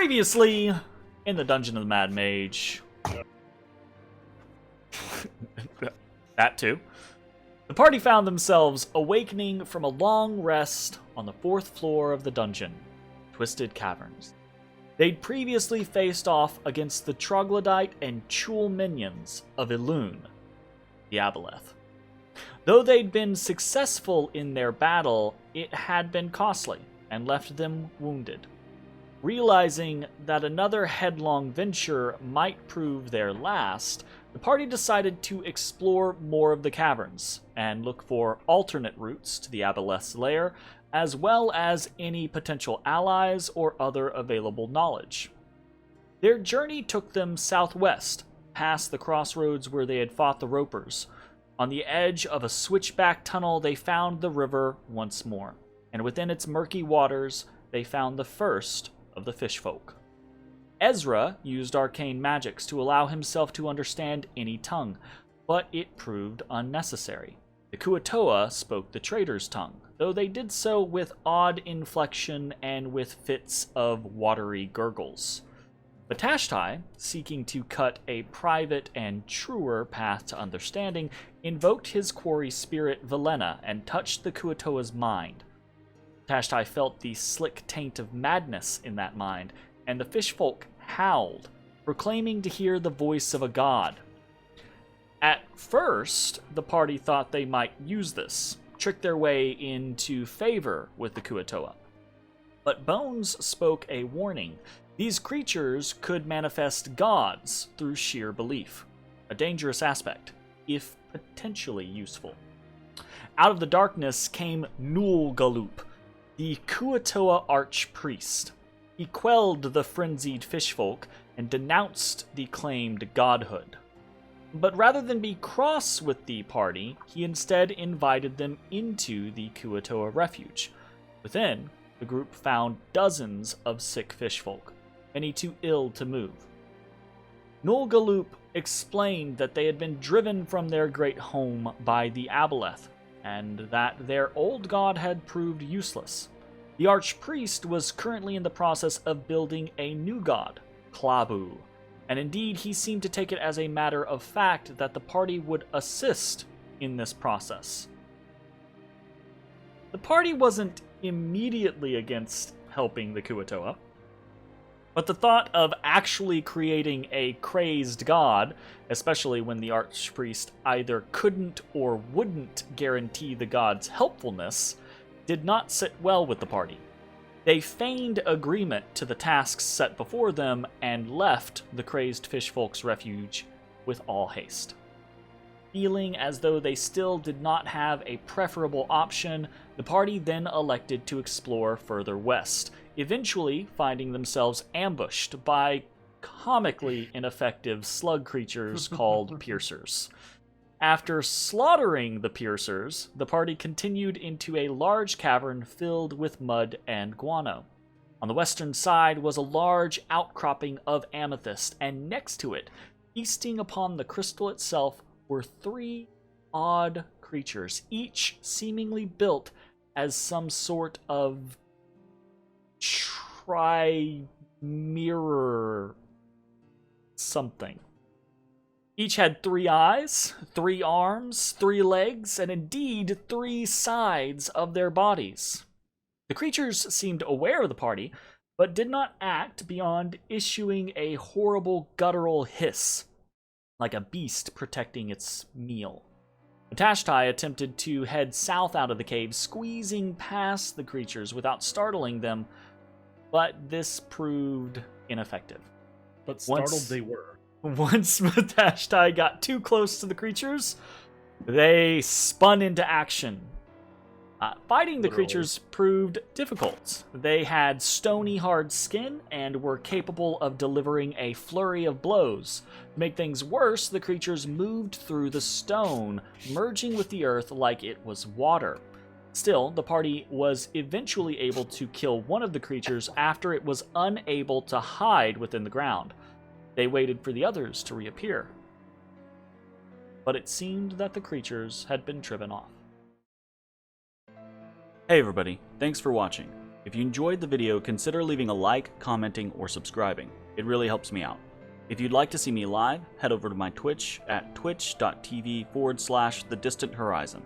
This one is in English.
Previously, in the dungeon of the Mad Mage, that too, the party found themselves awakening from a long rest on the 4th floor of the dungeon, Twisted Caverns. They'd previously faced off against the troglodyte and Chul minions of Elune, the Aboleth. Though they'd been successful in their battle, it had been costly and left them wounded. Realizing that another headlong venture might prove their last, the party decided to explore more of the caverns and look for alternate routes to the Aboleth's lair, as well as any potential allies or other available knowledge. Their journey took them southwest, past the crossroads where they had fought the Ropers. On the edge of a switchback tunnel, they found the river once more, and within its murky waters, they found the first of the fishfolk. Ezrah used arcane magics to allow himself to understand any tongue, but it proved unnecessary. The Kuatoa spoke the trader's tongue, though they did so with odd inflection and with fits of watery gurgles. Matashtai, seeking to cut a private and truer path to understanding, invoked his quarry spirit Velena and touched the Kuatoa's mind. Matashtai felt the slick taint of madness in that mind, and the fishfolk howled, proclaiming to hear the voice of a god. At first, the party thought they might use this, trick their way into favor with the Kuatoa. But Bones spoke a warning. These creatures could manifest gods through sheer belief, a dangerous aspect, if potentially useful. Out of the darkness came Nulgaloop, the Kuatoa archpriest. He quelled the frenzied fishfolk and denounced the claimed godhood. But rather than be cross with the party, he instead invited them into the Kuatoa refuge. Within, the group found dozens of sick fishfolk, many too ill to move. Nulgaloop explained that they had been driven from their great home by the Aboleth, and that their old god had proved useless. The archpriest was currently in the process of building a new god, Klabu, and indeed he seemed to take it as a matter of fact that the party would assist in this process. The party wasn't immediately against helping the Kuatoa, but the thought of actually creating a crazed god, especially when the archpriest either couldn't or wouldn't guarantee the god's helpfulness, did not sit well with the party. They feigned agreement to the tasks set before them and left the crazed fishfolk's refuge with all haste. Feeling as though they still did not have a preferable option, the party then elected to explore further west, eventually finding themselves ambushed by comically ineffective slug creatures called piercers. After slaughtering the piercers, the party continued into a large cavern filled with mud and guano. On the western side was a large outcropping of amethyst, and next to it, feasting upon the crystal itself, were 3 odd creatures, each seemingly built as some sort of tri-mirror something. Each had 3 eyes, 3 arms, 3 legs, and indeed 3 sides of their bodies. The creatures seemed aware of the party, but did not act beyond issuing a horrible guttural hiss, like a beast protecting its meal. Matashtai attempted to head south out of the cave, squeezing past the creatures without startling them, but this proved ineffective. But startled they were. Once Matashtai got too close to the creatures, they spun into action. Fighting the creatures proved difficult. They had stony hard skin and were capable of delivering a flurry of blows. To make things worse, the creatures moved through the stone, merging with the earth like it was water. Still, the party was eventually able to kill one of the creatures after it was unable to hide within the ground. They waited for the others to reappear. But it seemed that the creatures had been driven off. Hey everybody, thanks for watching. If you enjoyed the video, consider leaving a like, commenting, or subscribing. It really helps me out. If you'd like to see me live, head over to my Twitch at twitch.tv/thedistanthorizon.